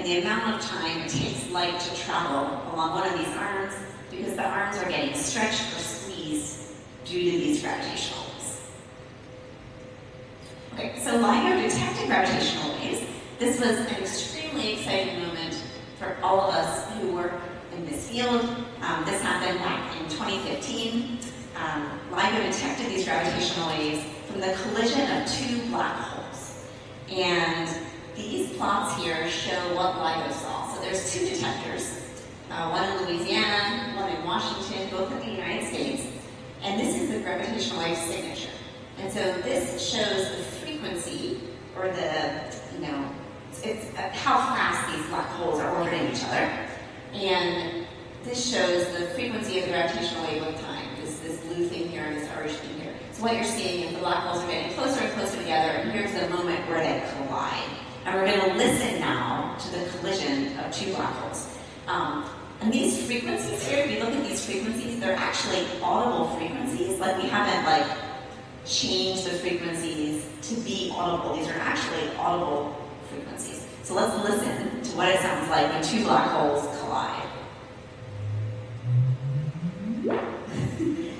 and the amount of time it takes light to travel along one of these arms, because the arms are getting stretched or squeezed due to these gravitational waves. Okay, so LIGO detected gravitational waves. This was an extremely exciting moment for all of us who work in this field. This happened back in 2015. LIGO detected these gravitational waves from the collision of two black holes. And these plots here show what LIGO saw. So there's two detectors, one in Louisiana, one in Washington, both in the United States. And this is the gravitational wave signature. And so this shows the frequency, or it's how fast these black holes are orbiting each other. And this shows the frequency of the gravitational wave with time. This blue thing here and this orange thing here. So what you're seeing is the black holes are getting closer and closer together, and here's the moment where they collide. And we're going to listen now to the collision of two black holes. And these frequencies here, if you look at these frequencies, they're actually audible frequencies. Like, we haven't changed the frequencies to be audible. These are actually audible frequencies. So let's listen to what it sounds like when two black holes collide.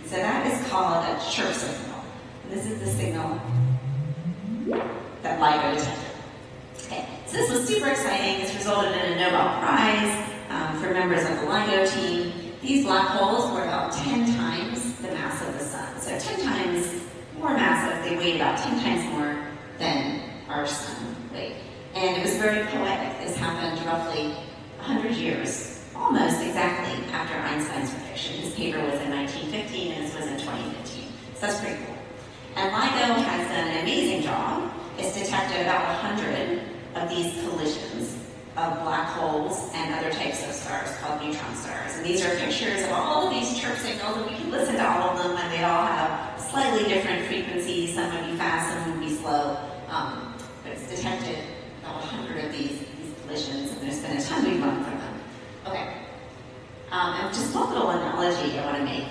So that is called a chirp signal. And this is the signal that LIGO detected. Okay, so this was super exciting. This resulted in a Nobel Prize for members of the LIGO team. These black holes were about 10 times the mass of the sun. So 10 times more massive. They weighed about 10 times more than our sun weighed. And it was very poetic. This happened roughly 100 years, almost exactly after Einstein's prediction. His paper was in 1915 and this was in 2015. So that's pretty cool. And LIGO has done an amazing job. It's detected about 100 of these collisions of black holes and other types of stars called neutron stars. And these are pictures of all of these chirp signals, and we can listen to all of them, and they all have slightly different frequencies. Some would be fast, some would be slow. But it's detected about 100 of these collisions, and there's been a ton we've learned from them. Okay. And just one little analogy I want to make.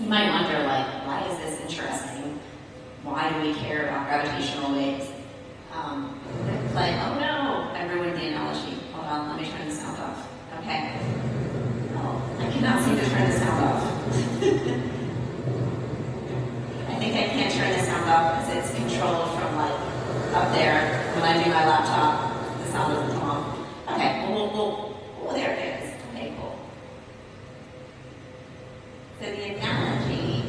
You might wonder, why is this interesting? Why do we care about gravitational waves? It's like, oh no, I ruined the analogy. Hold on, let me turn the sound off. Okay. Oh, I cannot seem to turn the sound off. I think I can't turn the sound off because it's controlled from up there. When I do my laptop, the sound doesn't come off. Okay, oh, there it is. Okay, cool. So the analogy,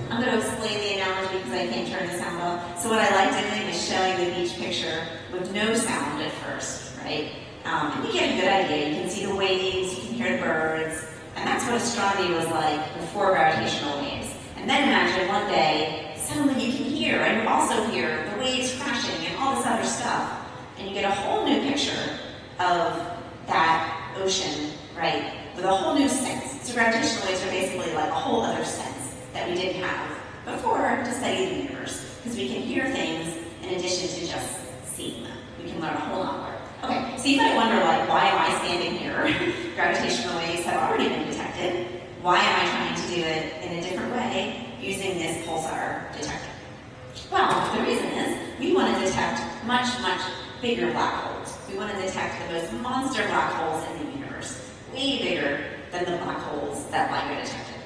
I'm going to explain the analogy because I can't turn the sound off. So what I like doing is showing the beach picture with no sound at first, right? And you get a good idea. You can see the waves, you can hear the birds, and that's what astronomy was like before gravitational waves. And then imagine one day, suddenly you can hear, and you also hear the waves crashing and all this other stuff, and you get a whole new picture of that ocean, right, with a whole new sense. So gravitational waves are basically like a whole other sense that we didn't have before to study the universe, because we can hear things in addition to just seeing them. We can learn a whole lot more. Okay, so you might wonder, why am I standing here? Gravitational waves have already been detected. Why am I trying to do it in a different way using this pulsar detector? Well, the reason is we want to detect much, much bigger black holes. We want to detect the most monster black holes in the universe, way bigger than the black holes that LIGO detected.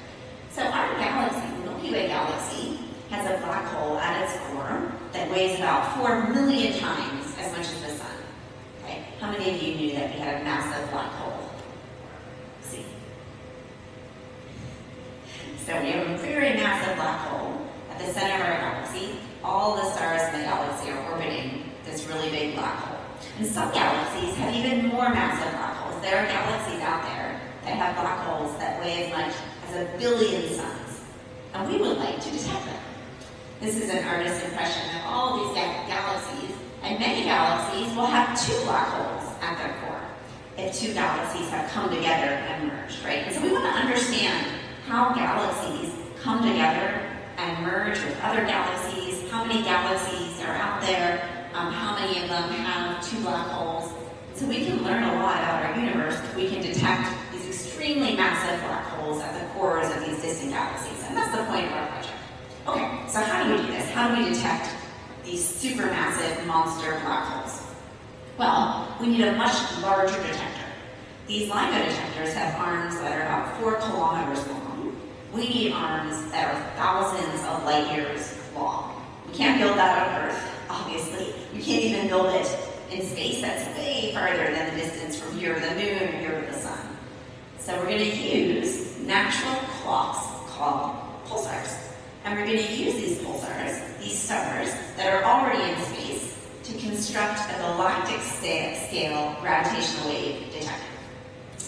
So our galaxy, the Milky Way galaxy, has a black hole at its core that weighs about 4 million times as much as the sun. Okay? How many of you knew that we had a massive black hole? See? So we have a very massive black hole at the center of our galaxy. All the stars in the galaxy are orbiting this really big black hole. And some galaxies have even more massive black holes. There are galaxies out there that have black holes that weigh as much as 1 billion suns. And we would like to detect them. This is an artist's impression of all these galaxies, and many galaxies will have 2 black holes at their core if 2 galaxies have come together and merged, right? And so we want to understand how galaxies come together and merge with other galaxies, how many galaxies are out there, how many of them have 2 black holes. So we can learn a lot about our universe if we can detect these extremely massive black holes at the cores of these distant galaxies. And that's the point of our project. Okay, so how do we do this? How do we detect these supermassive monster black holes? Well, we need a much larger detector. These LIGO detectors have arms that are about 4 kilometers long. We need arms that are thousands of light years long. We can't build that on Earth, obviously. We can't even build it in space. That's way farther than the distance from here to the moon or here to the sun. So we're going to use natural clocks called pulsars. And we're going to use these pulsars, these stars, that are already in space to construct a galactic scale gravitational wave detector.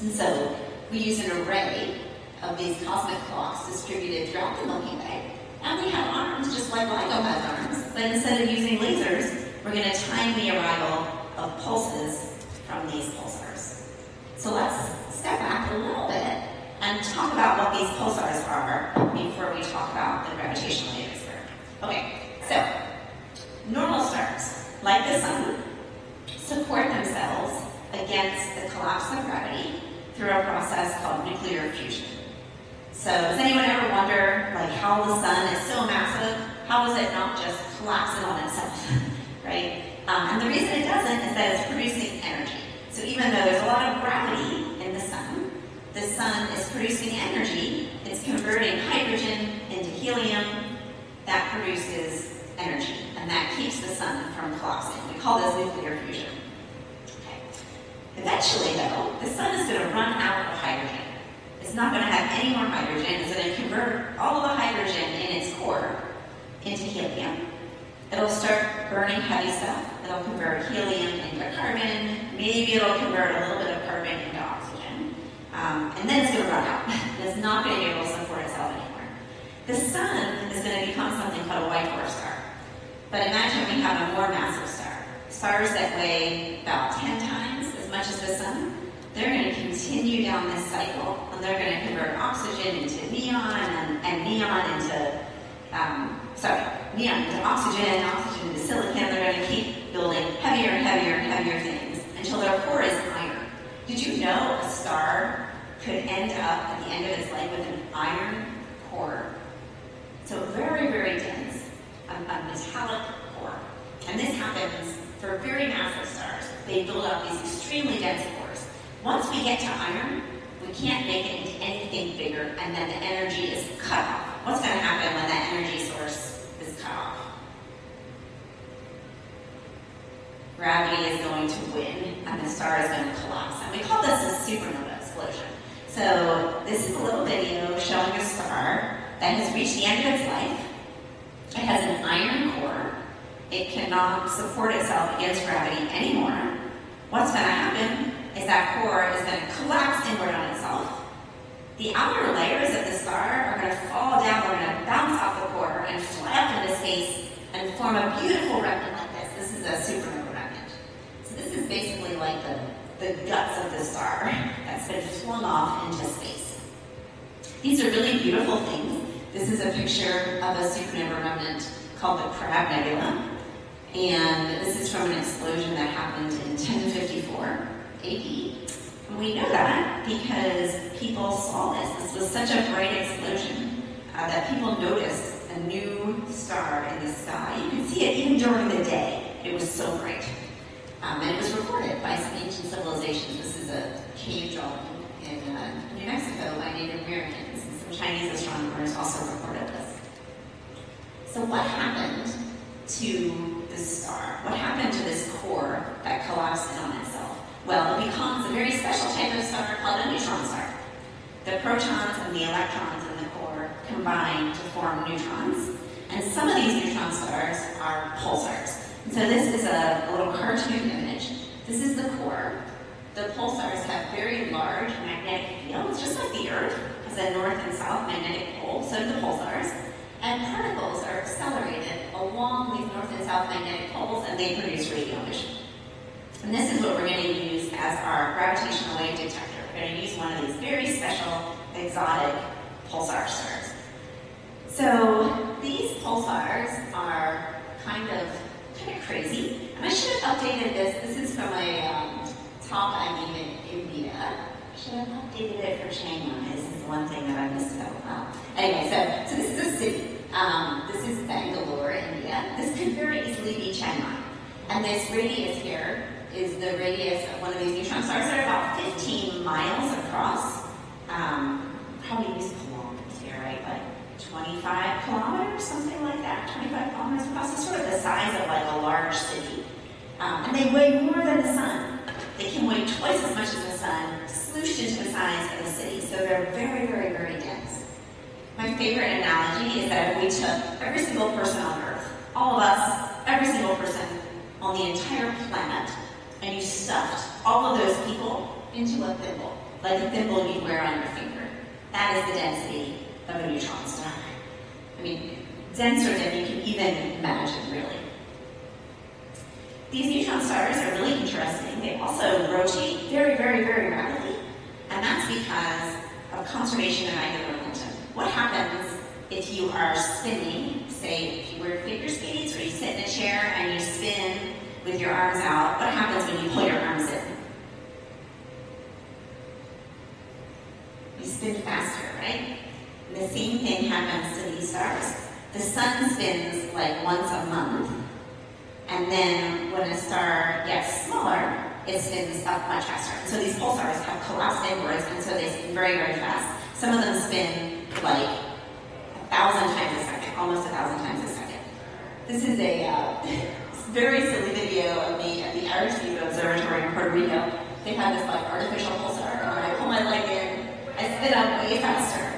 And so we use an array of these cosmic clocks distributed throughout the Milky Way. And we have arms just like LIGO has arms, but instead of using lasers, we're going to time the arrival of pulses from these pulsars. So let's step back a little bit and talk about what these pulsars are before we talk about the gravitational wave experiment. Okay, so normal stars, like the sun, support themselves against the collapse of gravity through a process called nuclear fusion. So does anyone ever wonder, like, how the sun is so massive, how does it not just collapse in on itself, right? And the reason it doesn't is that it's producing energy. So even though there's a lot of gravity in the sun is producing energy. It's converting hydrogen into helium. That produces energy, and that keeps the sun from collapsing. We call this nuclear fusion. Okay. Eventually, though, the sun is going to run out of hydrogen. It's not going to have any more hydrogen. It's going to convert all of the hydrogen in its core into helium. It'll start burning heavy stuff. It'll convert helium into carbon. Maybe it'll convert a little bit of carbon into oxygen. And then it's going to run out. It's not going to be able to support itself anymore. The sun is going to become something called a white dwarf star. But imagine we have a more massive star. Stars that weigh about 10 times as much as the sun. They're going to continue down this cycle, and they're going to convert oxygen into neon, and neon into neon into oxygen, oxygen into silicon. They're going to keep building heavier and heavier and heavier things until their core is iron. Did you know a star could end up at the end of its life with an iron core? So very, very dense, a metallic core. And this happens for very massive stars. They build up these extremely dense cores. Once we get to iron, we can't make it into anything bigger, and then the energy is cut off. What's going to happen when that energy source is cut off? Gravity is going to win, and the star is going to collapse. And we call this a supernova explosion. So this is a little video showing a star that has reached the end of its life. It has an iron core. It cannot support itself against gravity anymore. What's going to happen is that core is going to collapse inward on itself. The outer layers of the star are going to fall down. They're going to bounce off the core and fly up into space and form a beautiful remnant like this. This is a supernova remnant. So this is basically like the guts of the star that's been flung off into space. These are really beautiful things. This is a picture of a supernova remnant called the Crab Nebula. And this is from an explosion that happened in 1054 AD. And we know that because people saw this. This was such a bright explosion that people noticed a new star in the sky. You could see it even during the day. It was so bright. And it was recorded by some ancient civilizations. This is a cave drawing in New Mexico by Native Americans. And some Chinese astronomers also recorded this. So what happened to this star? What happened to this core that collapsed in on itself? Well, it becomes a very special type of star called a neutron star. The protons and the electrons in the core combine to form neutrons. And some of these neutron stars are pulsars. And so this is a little cartoon image. This is the core. The pulsars have very large magnetic fields, just like the Earth has a north and south magnetic pole, so do the pulsars. And particles are accelerated along these north and south magnetic poles, and they produce radio emission. And this is what we're going to use as our gravitational wave detector. We're going to use one of these very special, exotic pulsar stars. So these pulsars are kind of crazy. And I should have updated this. This is from a talk I gave in India. I should have updated it for Chiang Mai. This is the one thing that I missed out. Anyway, so this is a city. This is Bangalore, India. This could very easily be Chiang Mai. And this radius here is the radius of one of these neutron stars. They're about 15 miles across. Probably use kilometers here, right? Like 25 kilometers, something like that. 25 kilometers across. It's sort of the size of like a large city. And they weigh more than the sun. They can weigh twice as much as the sun, smooshed into the size of the city. So they're very, very, very dense. My favorite analogy is that if we took every single person on Earth, all of us, every single person on the entire planet, and you stuffed all of those people into a thimble, like a thimble you'd wear on your finger. That is the density of a neutron star. I mean, denser than you can even imagine, really. These neutron stars are really interesting. They also rotate very, very, very rapidly, and that's because of conservation of angular momentum. What happens if you are spinning, say if you wear figure skates or you sit in a chair and you spin with your arms out, what happens when you pull your arms in? You spin faster, right? And the same thing happens to these stars. The sun spins like once a month, and then when a star gets smaller, it spins up much faster. And so these pulsars have collapsed inwards, and so they spin very, very fast. Some of them spin like 1,000 times a second, almost 1,000 times a second. This is a very silly video of me at the Arecibo Observatory in Puerto Rico. They have this like artificial pulsar, and when I pull my leg in, I spin up way faster.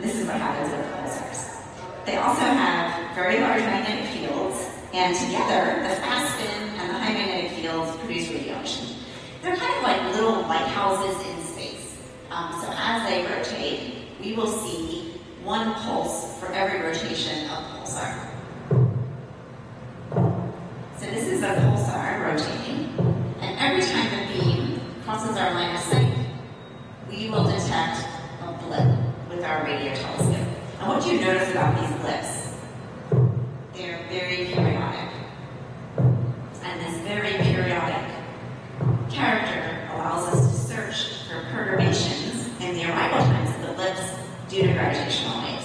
This is what happens with the pulsars. They also have very large magnetic fields, and together, the fast spin and the high magnetic fields produce radio emission. They're kind of like little lighthouses in space. So as they rotate, we will see one pulse for every rotation of the pulsar. So this is a pulsar rotating, and every time the beam crosses our line of sight, we will detect a blip with our radio telescope. And what do you notice about these blips? They're very periodic. And this very periodic character allows us to search for perturbations in the arrival times of the blips due to gravitational waves.